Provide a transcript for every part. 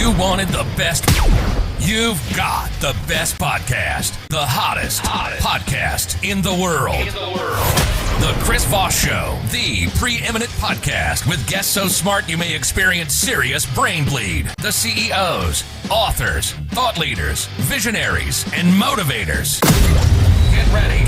you wanted the best, you've got the best podcast, the hottest podcast in the world. The Chris Voss Show, the preeminent podcast with guests so smart you may experience serious brain bleed. The CEOs, authors, thought leaders, visionaries, and motivators.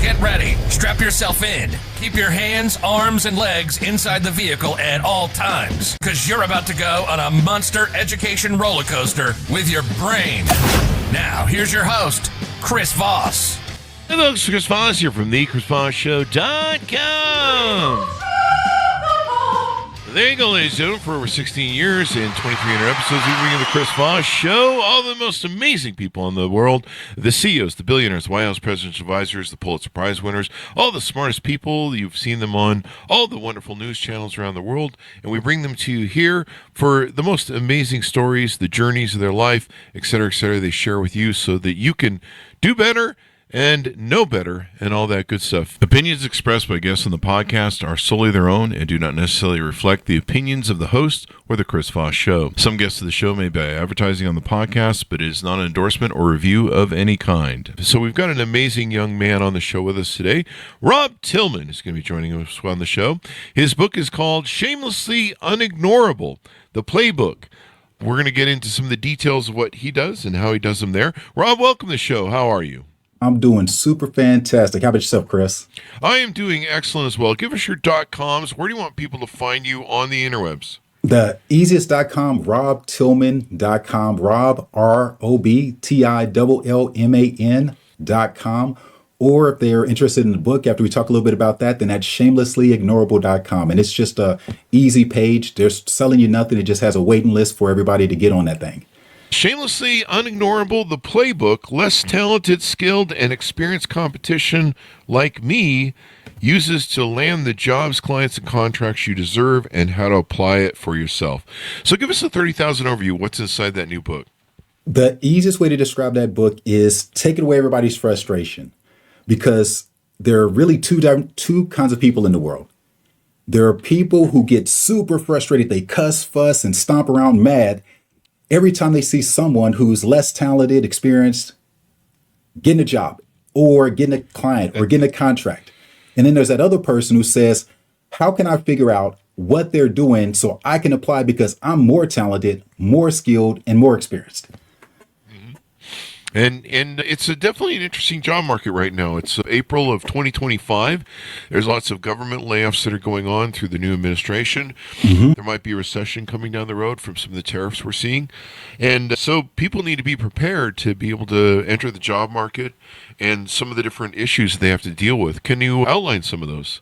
Get ready. Strap yourself in. Keep your hands, arms, and legs inside the vehicle at all times, because you're about to go on a monster education roller coaster with your brain. Now, here's your host, Chris Voss. Hello, it's Chris Voss here from thechrisvossshow.com. There you go, ladies and gentlemen. For over 16 years and 2,300 episodes, we bring you the Chris Voss Show. All the most amazing people in the world, the CEOs, the billionaires, White House presidential advisors, the Pulitzer Prize winners, all the smartest people. You've seen them on all the wonderful news channels around the world, and we bring them to you here for the most amazing stories, the journeys of their life, et cetera, they share with you so that you can do better and know better, and all that good stuff. Opinions expressed by guests on the podcast are solely their own and do not necessarily reflect the opinions of the host or the Chris Voss Show. Some guests of the show may be advertising on the podcast, but it is not an endorsement or review of any kind. So we've got an amazing young man on the show with us today. Rob Tillman is going to be joining us on the show. His book is called Shamelessly, Unignorable, the Playbook. We're going to get into some of the details of what he does and how he does them there. Rob, welcome to the show. How are you? I'm doing super fantastic. How about yourself, Chris? I am doing excellent as well. Give us your .coms. Where do you want people to find you on the interwebs? The easiest .com, robtillman.com, Rob, ROBTILLMAN.com. Or if they're interested in the book, after we talk a little bit about that, then that's shamelesslyignorable.com. And it's just a easy page. They're selling you nothing. It just has a waiting list for everybody to get on that thing. Shamelessly Unignorable, the Playbook, less talented, skilled, and experienced competition like me uses to land the jobs, clients, and contracts you deserve and how to apply it for yourself. So give us a 30,000 overview. What's inside that new book? The easiest way to describe that book is taking away everybody's frustration, because there are really two kinds of people in the world. There are people who get super frustrated. They cuss, fuss, and stomp around mad every time they see someone who's less talented, experienced, getting a job or getting a client or getting a contract. And then there's that other person who says, how can I figure out what they're doing so I can apply because I'm more talented, more skilled, and more experienced? And it's definitely an interesting job market right now. It's April of 2025. There's lots of government layoffs that are going on through the new administration. Mm-hmm. There might be a recession coming down the road from some of the tariffs we're seeing. And so people need to be prepared to be able to enter the job market and some of the different issues they have to deal with. Can you outline some of those?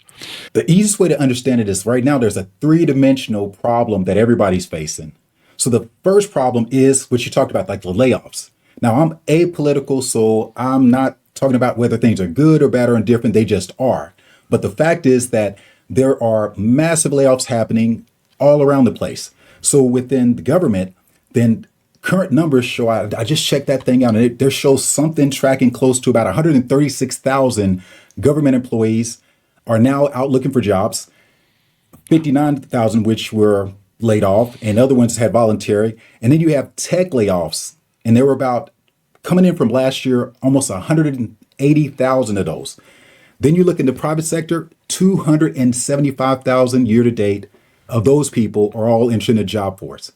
The easiest way to understand it is right now there's a three-dimensional problem that everybody's facing. So the first problem is what you talked about, like the layoffs. Now, I'm apolitical, so I'm not talking about whether things are good or bad or indifferent. They just are. But the fact is that there are massive layoffs happening all around the place. So within the government, then current numbers show, I just checked that thing out, and there shows something tracking close to about 136,000 government employees are now out looking for jobs, 59,000 which were laid off, and other ones had voluntary. And then you have tech layoffs. And there were about, coming in from last year, almost 180,000 of those. Then you look in the private sector, 275,000 year to date of those people are all entering the job force.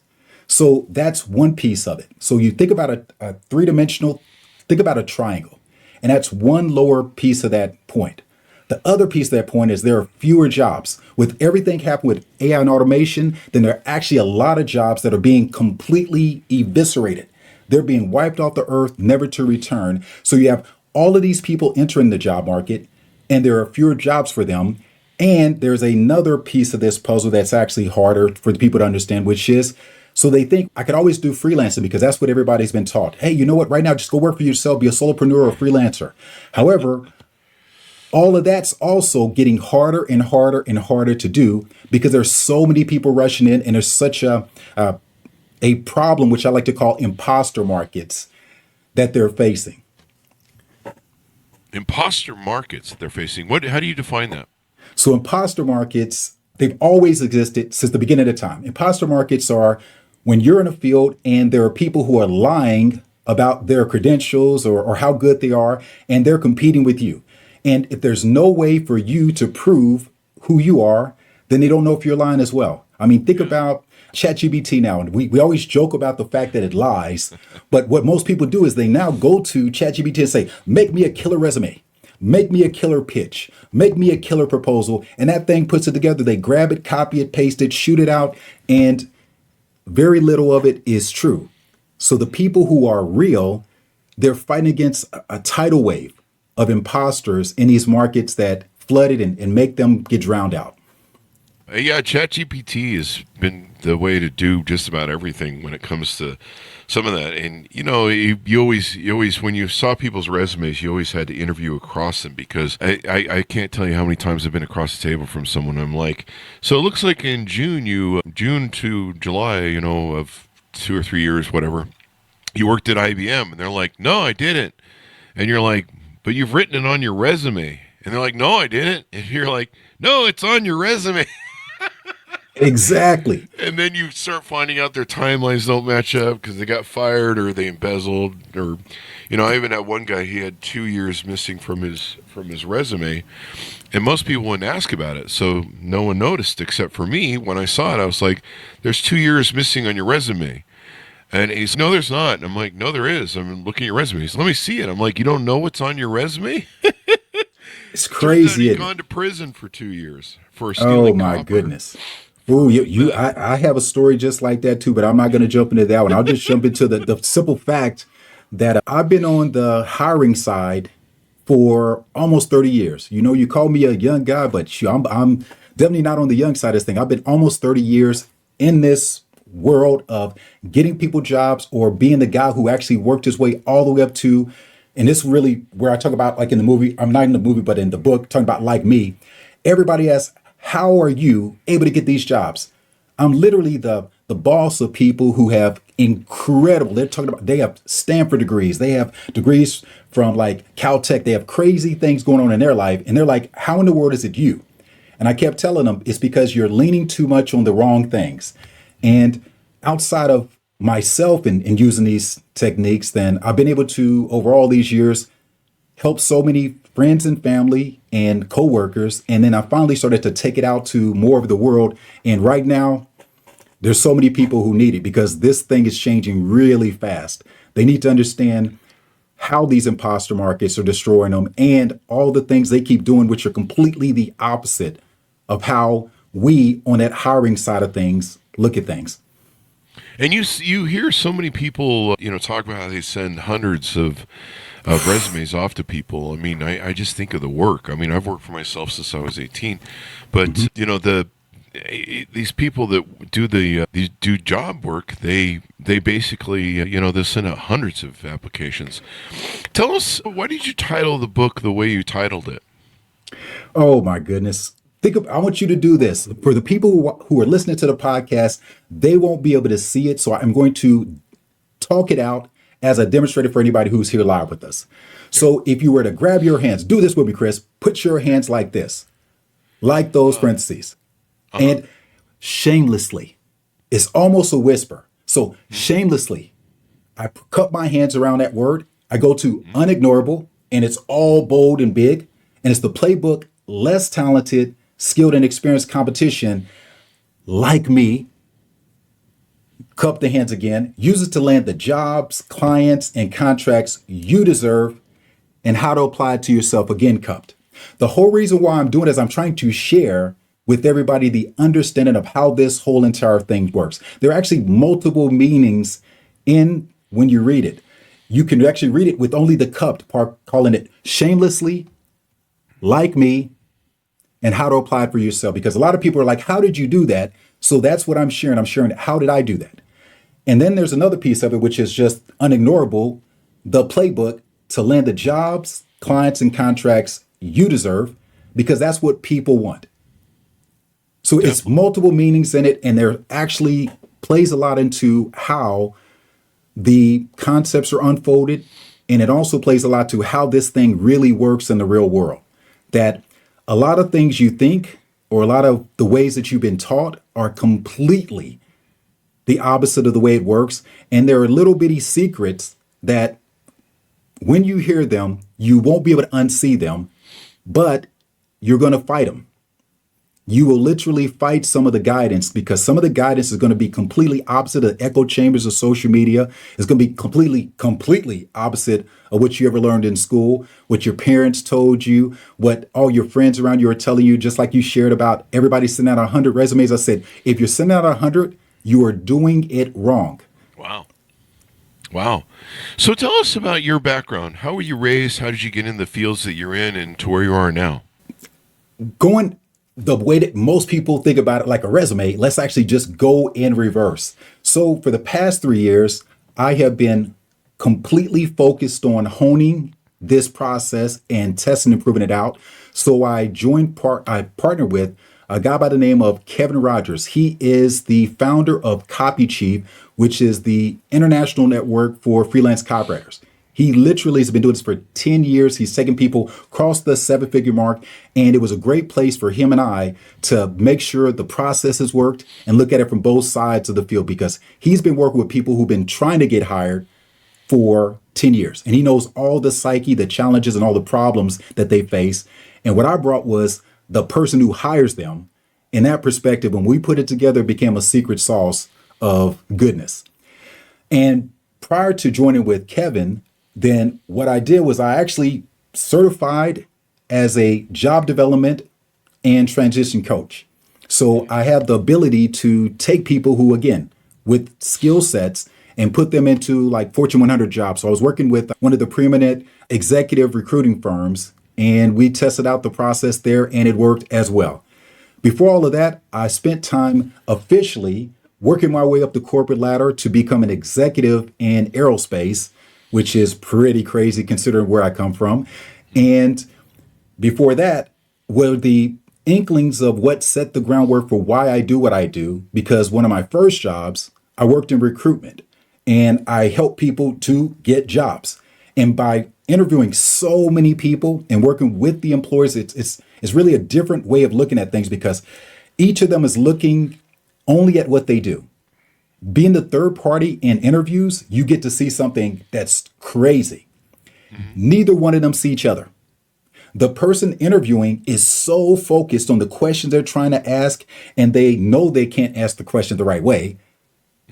So that's one piece of it. So you think about a three-dimensional, think about a triangle, and that's one lower piece of that point. The other piece of that point is there are fewer jobs. With everything happening with AI and automation, then there are actually a lot of jobs that are being completely eviscerated. They're being wiped off the earth, never to return. So you have all of these people entering the job market, and there are fewer jobs for them. And there's another piece of this puzzle that's actually harder for the people to understand, which is, so they think I could always do freelancing because that's what everybody's been taught. Hey, you know what? Right now, just go work for yourself, be a solopreneur or a freelancer. However, all of that's also getting harder and harder and harder to do because there's so many people rushing in, and there's such a problem, which I like to call imposter markets, that they're facing. Imposter markets they're facing. How do you define that? So imposter markets, they've always existed since the beginning of time. Imposter markets are when you're in a field and there are people who are lying about their credentials or how good they are, and they're competing with you. And if there's no way for you to prove who you are, then they don't know if you're lying as well. I mean, think about ChatGPT now. And we always joke about the fact that it lies. But what most people do is they now go to ChatGPT and say, make me a killer resume. Make me a killer pitch. Make me a killer proposal. And that thing puts it together. They grab it, copy it, paste it, shoot it out. And very little of it is true. So the people who are real, they're fighting against a tidal wave of imposters in these markets that flood it and make them get drowned out. Yeah, ChatGPT has been the way to do just about everything when it comes to some of that. And, you know, you always, when you saw people's resumes, you always had to interview across them, because I can't tell you how many times I've been across the table from someone. I'm like, so it looks like in June to July, you know, of 2 or 3 years, whatever, you worked at IBM. And they're like, no, I didn't. And you're like, but you've written it on your resume. And they're like, no, I didn't. And you're like, no, it's on your resume. Exactly. And then you start finding out their timelines don't match up because they got fired or they embezzled, or, you know, I even had one guy, he had 2 years missing from his resume, and most people wouldn't ask about it. So no one noticed except for me. When I saw it, I was like, there's 2 years missing on your resume. And he's, no, there's not. And I'm like, no, there is. I'm looking at your resume. He's, let me see it. I'm like, you don't know what's on your resume? It's crazy. He's gone to prison for 2 years for stealing my copper. Goodness. Ooh, I have a story just like that too, but I'm not going to jump into that one. I'll just jump into the simple fact that I've been on the hiring side for almost 30 years. You know, you call me a young guy, but I'm definitely not on the young side of this thing. I've been almost 30 years in this world of getting people jobs, or being the guy who actually worked his way all the way up to, and this really where I talk about, like in the movie, I'm not in the movie, but in the book, talking about like me, everybody asks, how are you able to get these jobs? I'm literally the boss of people who have incredible, they're talking about, they have Stanford degrees, they have degrees from like Caltech, they have crazy things going on in their life. And they're like, how in the world is it you? And I kept telling them, it's because you're leaning too much on the wrong things. And outside of myself and using these techniques, then I've been able to, over all these years, help so many friends and family and coworkers. And then I finally started to take it out to more of the world. And right now, there's so many people who need it, because this thing is changing really fast. They need to understand how these imposter markets are destroying them, and all the things they keep doing, which are completely the opposite of how we on that hiring side of things look at things. And you hear so many people, you know, talk about how they send hundreds of resumes off to people. I mean, I just think of the work. I mean, I've worked for myself since I was 18, but you know, these people that do job work, they basically, you know, they send out hundreds of applications. Tell us, why did you title the book the way you titled it? Oh my goodness. I want you to do this. For the people who are listening to the podcast, they won't be able to see it. So I'm going to talk it out as I demonstrated for anybody who's here live with us. So if you were to grab your hands, do this with me, Chris, put your hands like this, like those parentheses. And shamelessly, it's almost a whisper. So shamelessly, I cup my hands around that word. I go to unignorable, and it's all bold and big. And it's the playbook, less talented, skilled, and experienced competition like me. Cup the hands again. Use it to land the jobs, clients, and contracts you deserve, and how to apply it to yourself, again, cupped. The whole reason why I'm doing it is I'm trying to share with everybody the understanding of how this whole entire thing works. There are actually multiple meanings in when you read it. You can actually read it with only the cupped part, calling it shamelessly, like me, and how to apply it for yourself. Because a lot of people are like, how did you do that? So that's what I'm sharing. I'm sharing, how did I do that? And then there's another piece of it, which is just unignorable, the playbook to land the jobs, clients, and contracts you deserve, because that's what people want. So it's multiple meanings in it, and there actually plays a lot into how the concepts are unfolded. And it also plays a lot to how this thing really works in the real world. That a lot of things you think, or a lot of the ways that you've been taught, are completely the opposite of the way it works. And there are little bitty secrets that when you hear them, you won't be able to unsee them, but you're going to fight them. You will literally fight some of the guidance because some of the guidance is going to be completely opposite of the echo chambers of social media. It's going to be completely opposite of what you ever learned in school, what your parents told you, what all your friends around you are telling you, just like you shared about everybody sending out 100 resumes. I said, if you're sending out 100, you are doing it wrong. Wow. So tell us about your background. How were you raised? How did you get in the fields that you're in and to where you are now? Going the way that most people think about it like a resume, let's actually just go in reverse. So for the past 3 years, I have been completely focused on honing this process and testing and proving it out. So I partnered with a guy by the name of Kevin Rogers. He is the founder of Copy Chief, which is the international network for freelance copywriters. He literally has been doing this for 10 years. He's taken people across the 7-figure mark. And it was a great place for him and I to make sure the processes worked and look at it from both sides of the field, because he's been working with people who've been trying to get hired for 10 years. And he knows all the psyche, the challenges, and all the problems that they face. And what I brought was the person who hires them. In that perspective, when we put it together, it became a secret sauce of goodness. And prior to joining with Kevin, then what I did was I actually certified as a job development and transition coach. So I have the ability to take people who, again, with skill sets and put them into like Fortune 100 jobs. So I was working with one of the preeminent executive recruiting firms, and we tested out the process there, and it worked as well. Before all of that, I spent time officially working my way up the corporate ladder to become an executive in aerospace, which is pretty crazy considering where I come from. And before that were the inklings of what set the groundwork for why I do what I do, because one of my first jobs, I worked in recruitment and I helped people to get jobs. And by interviewing so many people and working with the employers, it's really a different way of looking at things, because each of them is looking only at what they do. Being the third party in interviews, you get to see something that's crazy. Neither one of them see each other. The person interviewing is so focused on the questions they're trying to ask, and they know they can't ask the question the right way.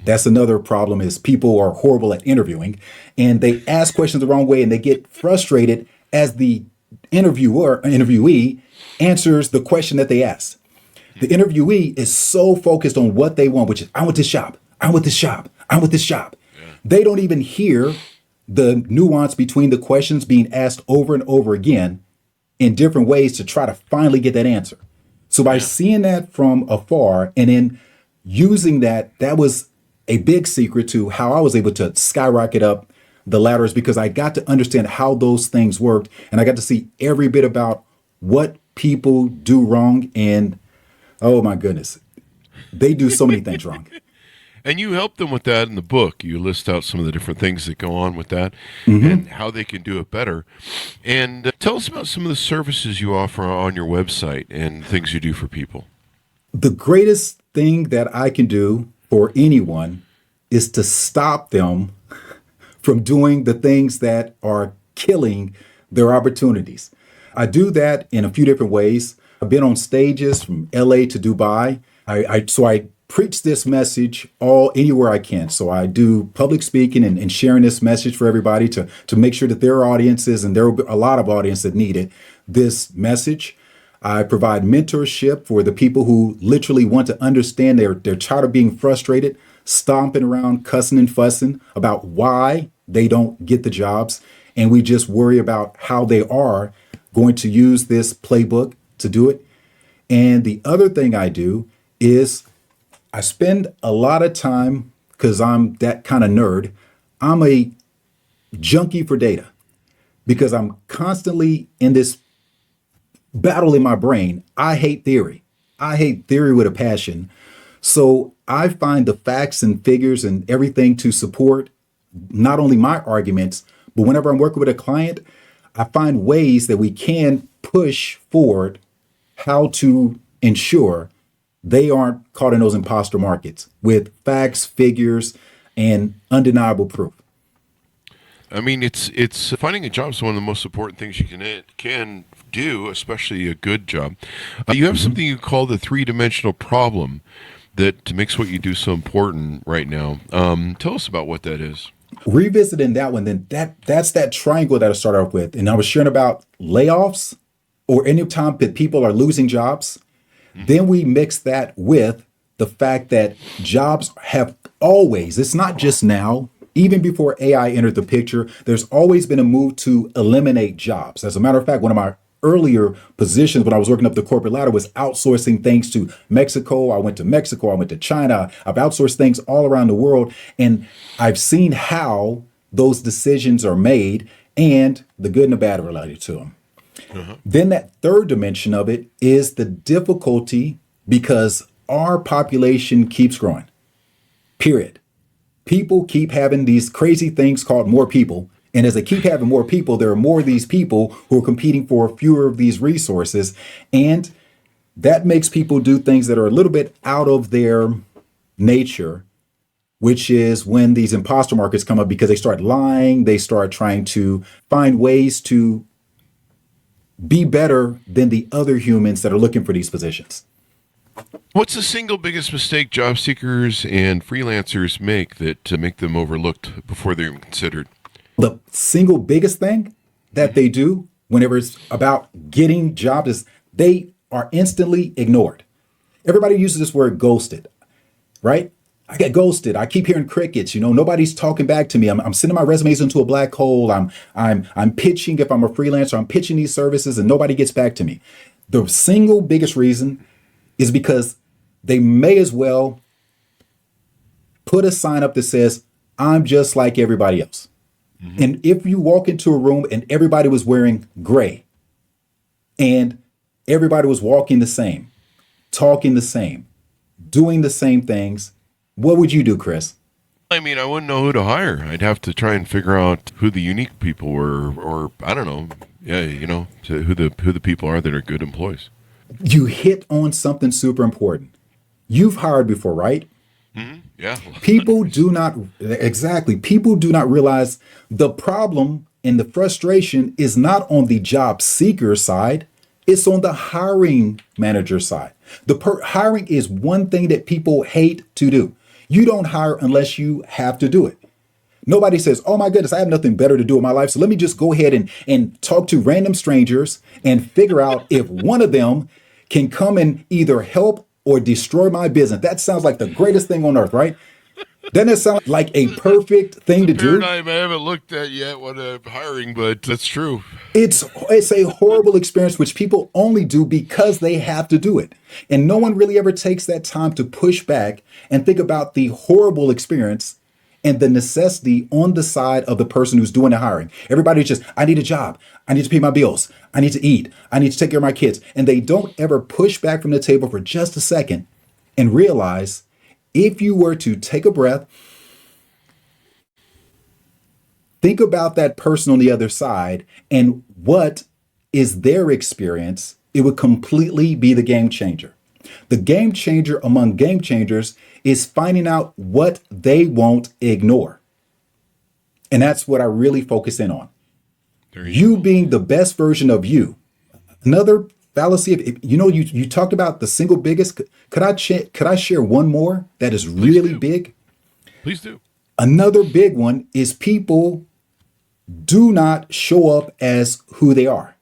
That's another problem, is people are horrible at interviewing, and they ask questions the wrong way, and they get frustrated as the interviewee answers the question that they asked. The interviewee is so focused on what they want, which is, I want this job. I want this job. I want this job. Yeah. They don't even hear the nuance between the questions being asked over and over again in different ways to try to finally get that answer. So by seeing that from afar and then using that was a big secret to how I was able to skyrocket up the ladders, because I got to understand how those things worked, and I got to see every bit about what people do wrong. And oh my goodness, they do so many things wrong. And you help them with that in the book. You list out some of the different things that go on with that and how they can do it better. And tell us about some of the services you offer on your website and things you do for people. The greatest thing that I can do for anyone is to stop them from doing the things that are killing their opportunities. I do that in a few different ways. I've been on stages from LA to Dubai. So I preach this message anywhere I can. So I do public speaking and sharing this message for everybody to make sure that there are audiences, and there will be a lot of audience that need it, this message. I provide mentorship for the people who literally want to understand they're tired of being frustrated, stomping around, cussing and fussing about why they don't get the jobs. And we just worry about how they are going to use this playbook to do it. And the other thing I do is I spend a lot of time, because I'm that kind of nerd, I'm a junkie for data, because I'm constantly in this battle in my brain. I hate theory. I hate theory with a passion. So I find the facts and figures and everything to support not only my arguments, but whenever I'm working with a client, I find ways that we can push forward how to ensure they aren't caught in those imposter markets with facts, figures, and undeniable proof. I mean, it's finding a job is one of the most important things you can do, especially a good job. You have something you call the three-dimensional problem that makes what you do so important right now. Tell us about what that is. Revisiting that one, then that's that triangle that I started off with. And I was sharing about layoffs or any time that people are losing jobs. Then we mix that with the fact that jobs have always, it's not just now, even before AI entered the picture, there's always been a move to eliminate jobs. As a matter of fact, one of my earlier positions when I was working up the corporate ladder was outsourcing things to Mexico. I went to Mexico, I went to China. I've outsourced things all around the world. And I've seen how those decisions are made and the good and the bad related to them. Then that third dimension of it is the difficulty because our population keeps growing, period. People keep having these crazy things called more people. And as they keep having more people, there are more of these people who are competing for fewer of these resources. And that makes people do things that are a little bit out of their nature, which is when these imposter markets come up because they start lying, they start trying to find ways to be better than the other humans that are looking for these positions. What's the single biggest mistake job seekers and freelancers make that make them overlooked before they're even considered? The single biggest thing that they do whenever it's about getting jobs is they are instantly ignored. Everybody uses this word ghosted, right? I get ghosted. I keep hearing crickets. Nobody's talking back to me. I'm sending my resumes into a black hole. I'm pitching if I'm a freelancer. I'm pitching these services and nobody gets back to me. The single biggest reason is because they may as well put a sign up that says, I'm just like everybody else. And if you walk into a room and everybody was wearing gray and everybody was walking the same, talking the same, doing the same things, what would you do, Chris? I mean, I wouldn't know who to hire. I'd have to try and figure out who the unique people were, or I don't know. Yeah, who the people are that are good employees. You hit on something super important. You've hired before, right? Yeah. People do not realize the problem and the frustration is not on the job seeker side. It's on the hiring manager side. Hiring is one thing that people hate to do. You don't hire unless you have to do it. Nobody says, oh my goodness, I have nothing better to do in my life. So let me just go ahead and talk to random strangers and figure out if one of them can come and either help or destroy my business. That sounds like the greatest thing on earth, right? Doesn't it sound like a perfect thing to do? Paradigm I haven't looked at yet when hiring, but that's true. It's a horrible experience which people only do because they have to do it. And no one really ever takes that time to push back and think about the horrible experience and the necessity on the side of the person who's doing the hiring. Everybody's just, I need a job. I need to pay my bills. I need to eat. I need to take care of my kids. And they don't ever push back from the table for just a second and realize if you were to take a breath, think about that person on the other side and what is their experience, it would completely be the game changer. The game changer among game changers is finding out what they won't ignore. And that's what I really focus in on. You being the best version of you. Another fallacy of, you talked about the single biggest. Could I share one more that is really big? Please do. Another big one is people do not show up as who they are.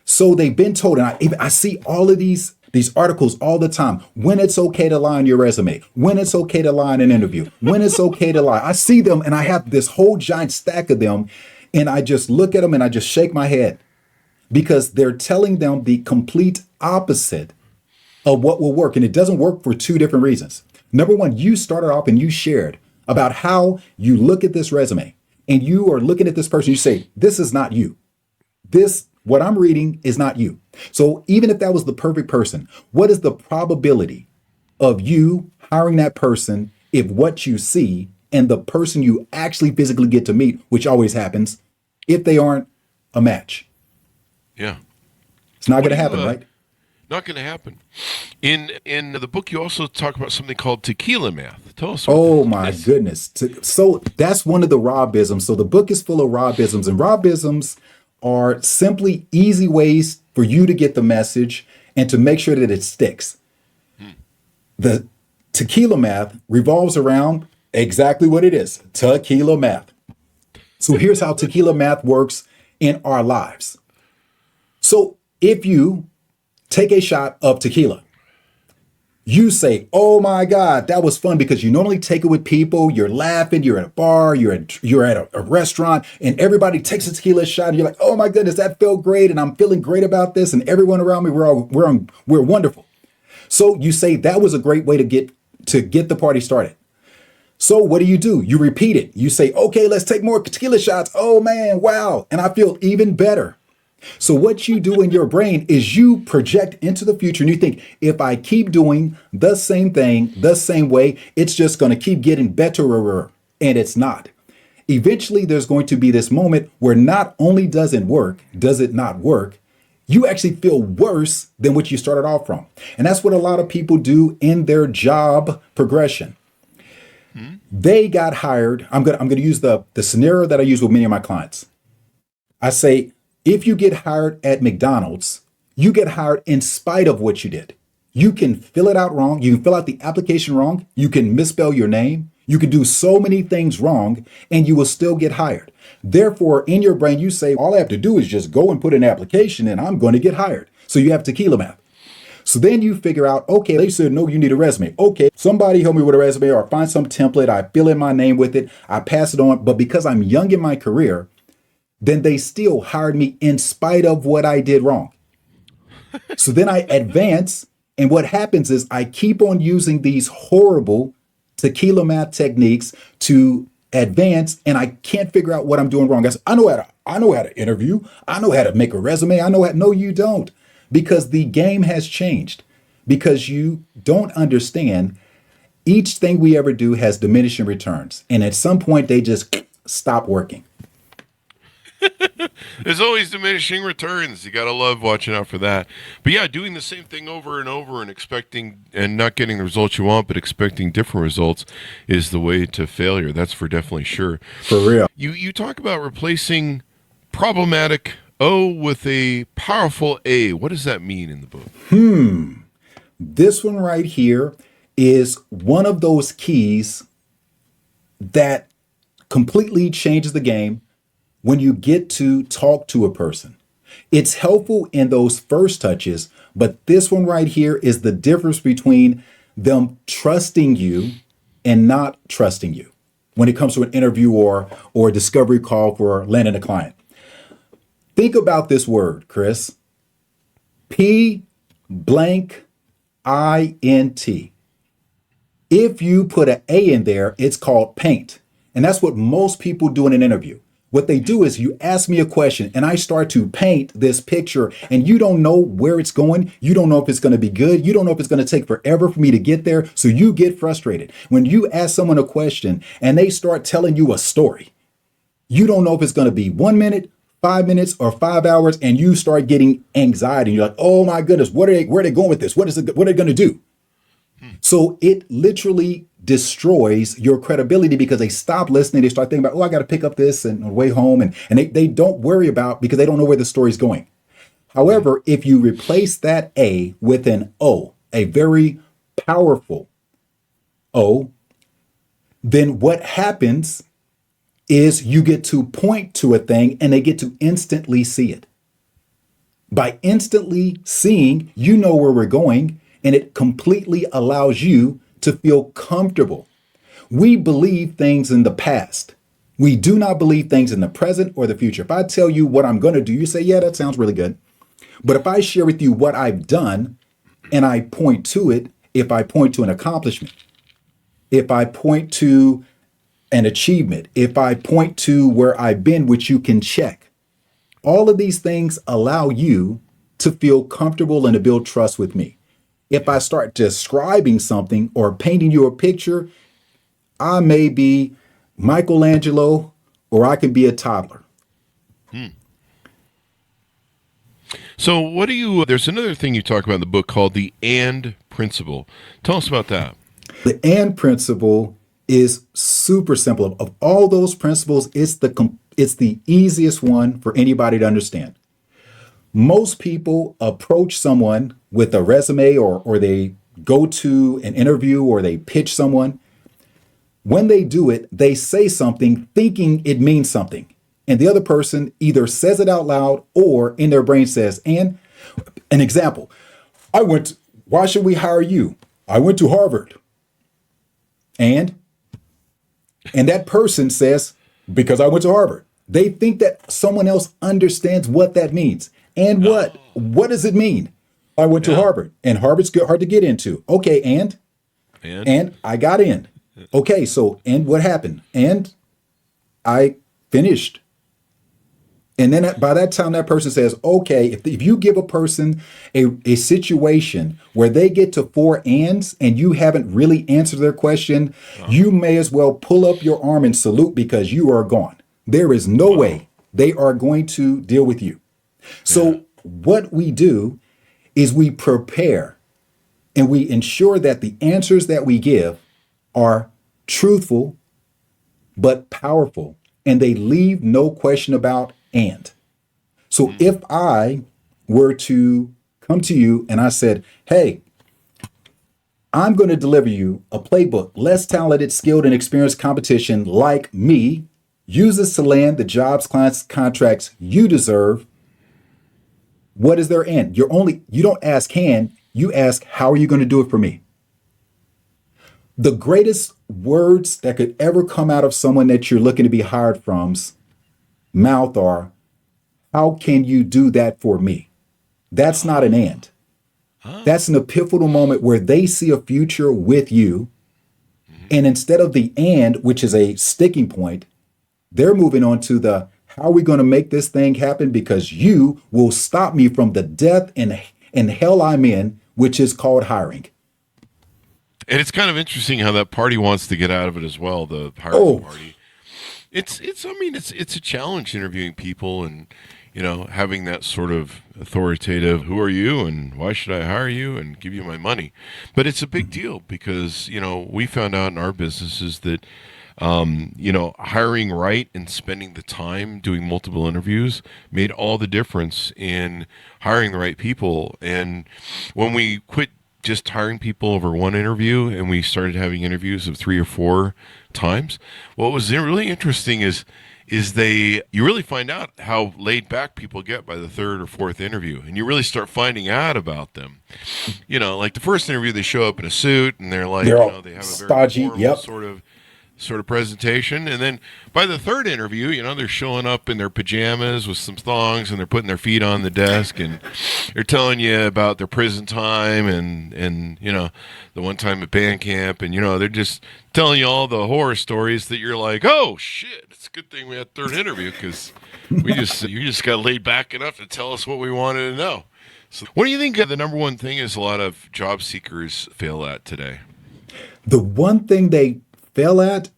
So they've been told, and I see all of these articles all the time, when it's okay to lie on your resume, when it's okay to lie in an interview, when it's okay to lie. I see them and I have this whole giant stack of them and I just look at them and I just shake my head because they're telling them the complete opposite of what will work. And it doesn't work for two different reasons. Number one, you started off and you shared about how you look at this resume and you are looking at this person, you say, this is not you. What I'm reading is not you. So even if that was the perfect person, what is the probability of you hiring that person if what you see and the person you actually physically get to meet, which always happens, if they aren't a match? Yeah. It's not going to happen, right? Not going to happen. In the book, you also talk about something called tequila math. Tell us. Oh my goodness. So that's one of the Robisms. So the book is full of Robisms, and Robisms are simply easy ways for you to get the message and to make sure that it sticks. The tequila math revolves around exactly what it is, tequila math. So here's how tequila math works in our lives. So if you take a shot of tequila, you say, oh my God, that was fun, because you normally take it with people. You're laughing, you're at a bar, you're at a restaurant, and everybody takes a tequila shot. And you're like, oh my goodness, that felt great. And I'm feeling great about this. And everyone around me, we're wonderful. So you say that was a great way to get the party started. So what do? You repeat it. You say, okay, let's take more tequila shots. Oh man, wow. And I feel even better. So what you do in your brain is you project into the future and you think, if I keep doing the same thing, the same way, it's just going to keep getting better. And it's not. Eventually, there's going to be this moment where not only does it not work, you actually feel worse than what you started off from. And that's what a lot of people do in their job progression. They got hired. I'm going to use the scenario that I use with many of my clients. I say, if you get hired at McDonald's, you get hired in spite of what you did. You can fill it out wrong. You can fill out the application wrong. You can misspell your name. You can do so many things wrong and you will still get hired. Therefore, in your brain, you say, all I have to do is just go and put an application and I'm going to get hired. So you have tequila math. So then you figure out, okay, they said, no, you need a resume. Okay, somebody help me with a resume or find some template. I fill in my name with it. I pass it on. But because I'm young in my career, then they still hired me in spite of what I did wrong. So then I advance. And what happens is I keep on using these horrible tequila math techniques to advance. And I can't figure out what I'm doing wrong. I know how to interview. I know how to make a resume. No, you don't. Because the game has changed. Because you don't understand each thing we ever do has diminishing returns. And at some point they just stop working. There's always diminishing returns. You got to love watching out for that. But yeah, doing the same thing over and over and expecting and not getting the results you want, but expecting different results is the way to failure. That's for definitely sure. For real. You talk about replacing problematic O with a powerful A. What does that mean in the book? This one right here is one of those keys that completely changes the game when you get to talk to a person. It's helpful in those first touches, but this one right here is the difference between them trusting you and not trusting you when it comes to an interview or a discovery call for landing a client. Think about this word, Chris. P blank INT. If you put an A in there, it's called paint. And that's what most people do in an interview. What they do is you ask me a question and I start to paint this picture and you don't know where it's going. You don't know if it's going to be good. You don't know if it's going to take forever for me to get there. So you get frustrated. When you ask someone a question and they start telling you a story, you don't know if it's going to be 1 minute, 5 minutes, or 5 hours. And you start getting anxiety. And you're like, oh my goodness, where are they going with this? What are they going to do? So it literally destroys your credibility because they stop listening. They start thinking about, oh, I got to pick up this and on the way home. And they don't worry about because they don't know where the story's going. However, if you replace that A with an O, a very powerful O, then what happens is you get to point to a thing and they get to instantly see it. By instantly seeing, you know where we're going, and it completely allows you to feel comfortable. We believe things in the past. We do not believe things in the present or the future. If I tell you what I'm going to do, you say, yeah, that sounds really good. But if I share with you what I've done and I point to it, if I point to an accomplishment, if I point to an achievement, if I point to where I've been, which you can check, all of these things allow you to feel comfortable and to build trust with me. If I start describing something or painting you a picture, I may be Michelangelo or I can be a toddler. So there's another thing you talk about in the book called the and principle. Tell us about that. The and principle is super simple. Of all those principles, it's the easiest one for anybody to understand. Most people approach someone with a resume or they go to an interview or they pitch someone. When they do it, they say something thinking it means something. And the other person either says it out loud or in their brain says, and an example, why should we hire you? I went to Harvard. And that person says, because I went to Harvard. They think that someone else understands what that means. And what? What does it mean? I went to Harvard, and Harvard's hard to get into. Okay, and I got in. Okay, so, and what happened? And I finished. And then by that time, that person says, okay, if you give a person a situation where they get to 4 ands and you haven't really answered their question, you may as well pull up your arm and salute because you are gone. There is no way they are going to deal with you. So what we do is we prepare and we ensure that the answers that we give are truthful but powerful, and they leave no question about and. So if I were to come to you and I said, hey, I'm going to deliver you a playbook, less talented, skilled, and experienced competition like me uses to land the jobs, clients, contracts you deserve. What is their end? You don't ask can, you ask, how are you going to do it for me? The greatest words that could ever come out of someone that you're looking to be hired from's mouth are, how can you do that for me? That's not an and. That's an epiphanal moment where they see a future with you. And instead of the and, which is a sticking point, they're moving on to the, how are we going to make this thing happen? Because you will stop me from the death and hell I'm in, which is called hiring. And it's kind of interesting how that party wants to get out of it as well, the hiring party. It's a challenge interviewing people and, having that sort of authoritative, who are you and why should I hire you and give you my money? But it's a big deal because, we found out in our businesses that, hiring right and spending the time doing multiple interviews made all the difference in hiring the right people. And when we quit just hiring people over one interview and we started having interviews of 3 or 4 times, what was really interesting is you really find out how laid back people get by the 3rd or 4th interview, and you really start finding out about them. Like the first interview, they show up in a suit and they're like, they have a very stodgy, formal sort of presentation, and then by the 3rd interview, they're showing up in their pajamas with some thongs and they're putting their feet on the desk and they're telling you about their prison time and the one time at band camp, and they're just telling you all the horror stories that you're like, oh shit, it's a good thing we had 3rd interview because you just got laid back enough to tell us what we wanted to know. So what do you think the number one thing is a lot of job seekers fail at today? The one thing they fail at,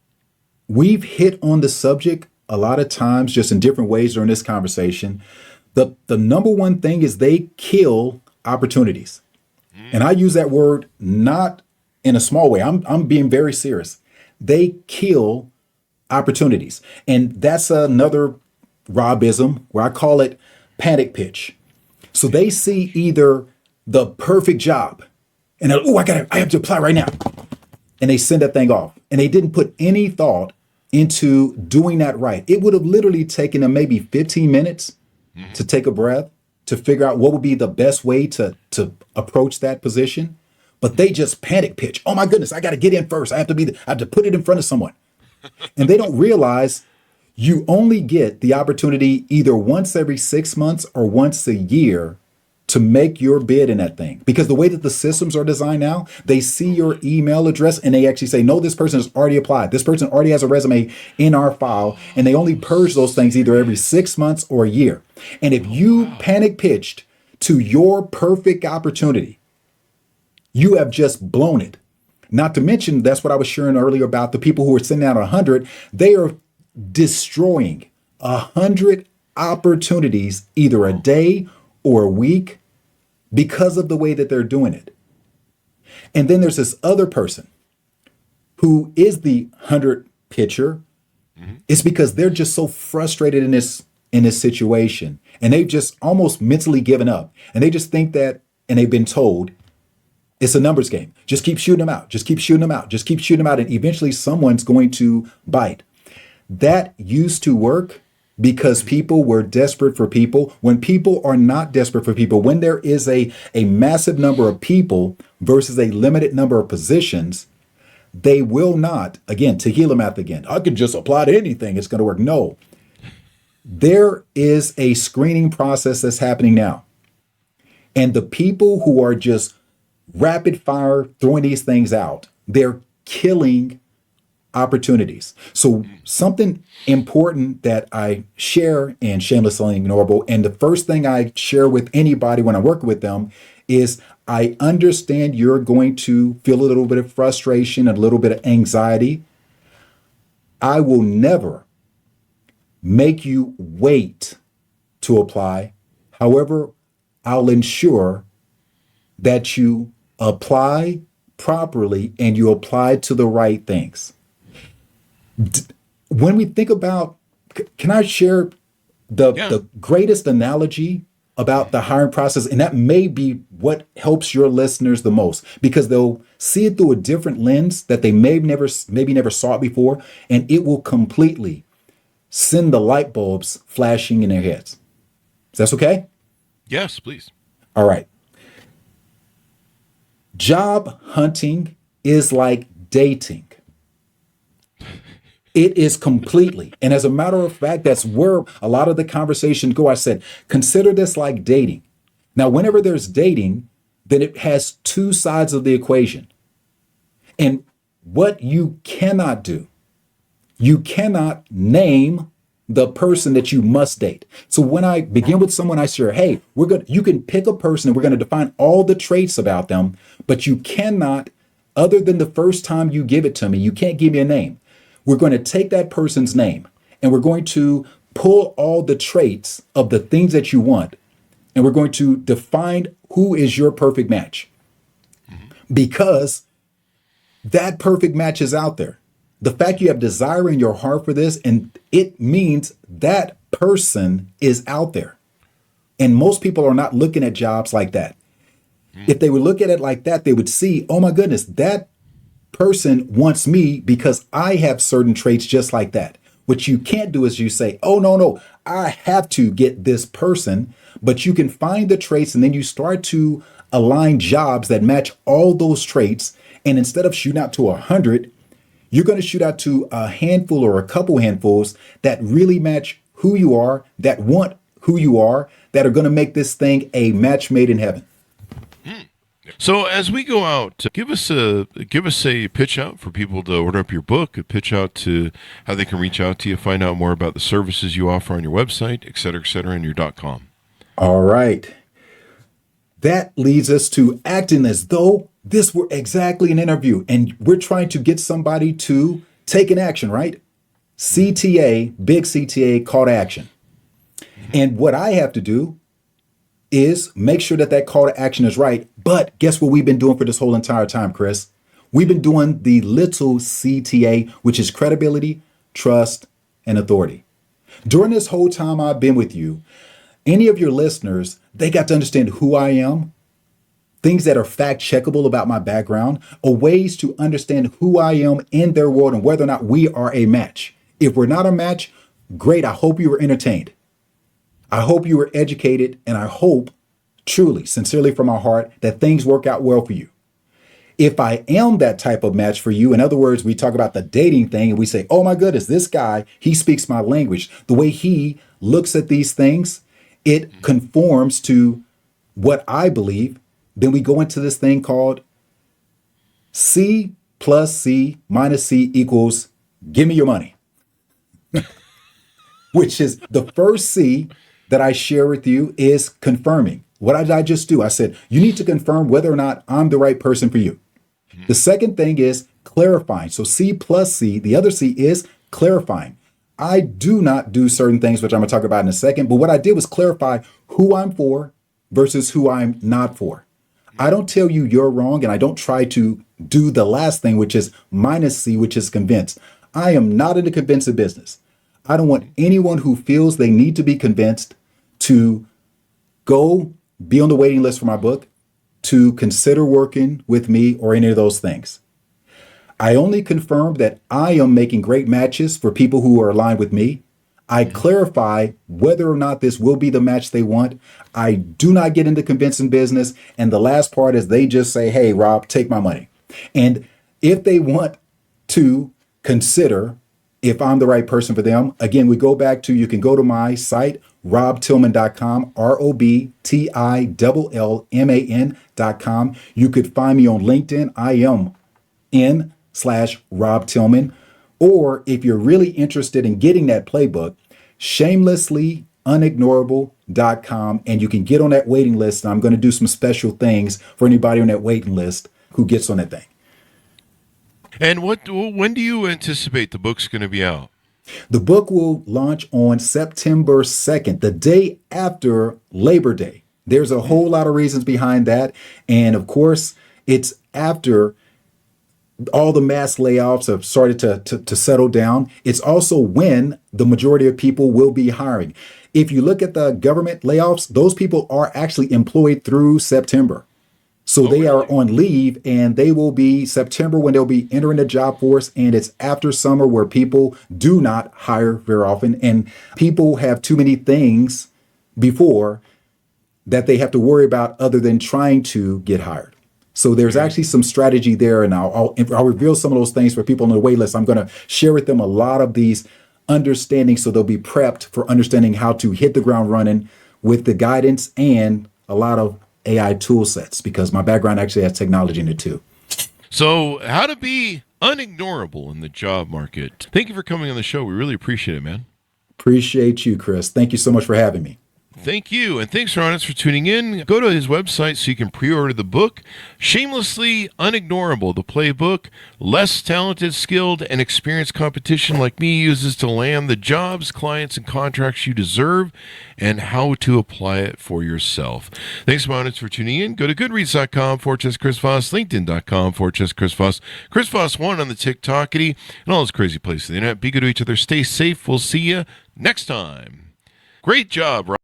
we've hit on the subject a lot of times just in different ways during this conversation. The number one thing is they kill opportunities. And I use that word not in a small way. I'm being very serious. They kill opportunities. And that's another Robism where I call it panic pitch. So they see either the perfect job and they're, I have to apply right now. And they send that thing off. And they didn't put any thought into doing that right. It would have literally taken them maybe 15 minutes to take a breath, to figure out what would be the best way to approach that position. But they just panic pitch. Oh my goodness, I got to get in first. I have to put it in front of someone. And they don't realize you only get the opportunity either once every 6 months or once a year to make your bid in that thing. Because the way that the systems are designed now, they see your email address and they actually say, no, this person has already applied. This person already has a resume in our file. And they only purge those things either every 6 months or a year. And if you panic pitched to your perfect opportunity, you have just blown it. Not to mention, that's what I was sharing earlier about the people who are sending out 100. They are destroying 100 opportunities either a day or a week because of the way that they're doing it. And then there's this other person who is the 100 pitcher. It's because they're just so frustrated in this situation, and they've just almost mentally given up, and they just think that, and they've been told it's a numbers game. Just keep shooting them out. Just keep shooting them out. Just keep shooting them out, and eventually someone's going to bite. That used to work because people were desperate for people. When people are not desperate for people, when there is a massive number of people versus a limited number of positions, they will not, again, tequila math again, I can just apply to anything, it's going to work. No. There is a screening process that's happening now. And the people who are just rapid fire throwing these things out, they're killing opportunities. So something important that I share in Shamelessly Unignorable, and the first thing I share with anybody when I work with them is I understand you're going to feel a little bit of frustration, a little bit of anxiety. I will never make you wait to apply. However, I'll ensure that you apply properly and you apply to the right things. When we think about, can I share the greatest analogy about the hiring process? And that may be what helps your listeners the most, because they'll see it through a different lens that they maybe never saw it before, and it will completely send the light bulbs flashing in their heads. Is that okay? Yes, please. All right. Job hunting is like dating. It is completely. And as a matter of fact, that's where a lot of the conversations go. I said, consider this like dating. Now, whenever there's dating, then it has two sides of the equation. And what you cannot do, you cannot name the person that you must date. So when I begin with someone, I share, hey, you can pick a person and we're going to define all the traits about them, but you cannot, other than the first time you give it to me, you can't give me a name. We're going to take that person's name and we're going to pull all the traits of the things that you want, and we're going to define who is your perfect match. Because that perfect match is out there. The fact you have desire in your heart for this, and it means that person is out there. And most people are not looking at jobs like that. If they would look at it like that, they would see, oh my goodness, that person wants me because I have certain traits just like that. What you can't do is you say, oh, no, I have to get this person. But you can find the traits and then you start to align jobs that match all those traits. And instead of shooting out to 100, you're going to shoot out to a handful or a couple handfuls that really match who you are, that want who you are, that are going to make this thing a match made in heaven. So as we go out, give us a pitch out for people to order up your book, a pitch out to how they can reach out to you, find out more about the services you offer on your website, et cetera, and your .com. All right. That leads us to acting as though this were exactly an interview and we're trying to get somebody to take an action, right? CTA, big CTA, call to action. And what I have to do is make sure that call to action is right. But guess what we've been doing for this whole entire time, Chris? We've been doing the little CTA, which is credibility, trust, and authority. During this whole time I've been with you, any of your listeners, they got to understand who I am, things that are fact checkable about my background, or ways to understand who I am in their world and whether or not we are a match. If we're not a match, great. I hope you were entertained. I hope you were educated, and I hope truly, sincerely from my heart, that things work out well for you. If I am that type of match for you, in other words, we talk about the dating thing and we say, oh my goodness, this guy, he speaks my language. The way he looks at these things, it conforms to what I believe. Then we go into this thing called C plus C minus C equals give me your money, which is the first C that I share with you is confirming. What did I just do? I said, you need to confirm whether or not I'm the right person for you. The second thing is clarifying. So C plus C, the other C is clarifying. I do not do certain things, which I'm going to talk about in a second. But what I did was clarify who I'm for versus who I'm not for. I don't tell you you're wrong, and I don't try to do the last thing, which is minus C, which is convince. I am not in the convincing business. I don't want anyone who feels they need to be convinced to go be on the waiting list for my book, to consider working with me or any of those things. I only confirm that I am making great matches for people who are aligned with me. I clarify whether or not this will be the match they want. I do not get into convincing business. And the last part is they just say, hey, Rob, take my money. And if they want to consider if I'm the right person for them, again, we go back to, you can go to my site, robtillman.com, ROBTILLMAN.com. You could find me on LinkedIn. I am /Rob Tillman. Or if you're really interested in getting that playbook, shamelessly unignorable.com, and you can get on that waiting list. And I'm going to do some special things for anybody on that waiting list who gets on that thing. And when do you anticipate the book's going to be out? The book will launch on September 2nd, the day after Labor Day. There's a whole lot of reasons behind that. And of course, it's after all the mass layoffs have started to settle down. It's also when the majority of people will be hiring. If you look at the government layoffs, those people are actually employed through September. So they are on leave, and they will be September when they'll be entering the job force. And it's after summer where people do not hire very often. And people have too many things before that they have to worry about other than trying to get hired. So there's actually some strategy there, and I'll reveal some of those things for people on the wait list. I'm going to share with them a lot of these understandings so they'll be prepped for understanding how to hit the ground running with the guidance and a lot of AI tool sets, because my background actually has technology in it too. So how to be unignorable in the job market. Thank you for coming on the show. We really appreciate it, man. Appreciate you, Chris. Thank you so much for having me. Thank you, and thanks, Ron, for tuning in. Go to his website so you can pre-order the book, Shamelessly Unignorable, the playbook. Less talented, skilled, and experienced competition like me uses to land the jobs, clients, and contracts you deserve, and how to apply it for yourself. Thanks, for tuning in. Go to goodreads.com/Chris Voss, LinkedIn.com/Chris Voss, Chris Voss1 on the TikTokity, and all those crazy places on the internet. Be good to each other. Stay safe. We'll see you next time. Great job, Ron.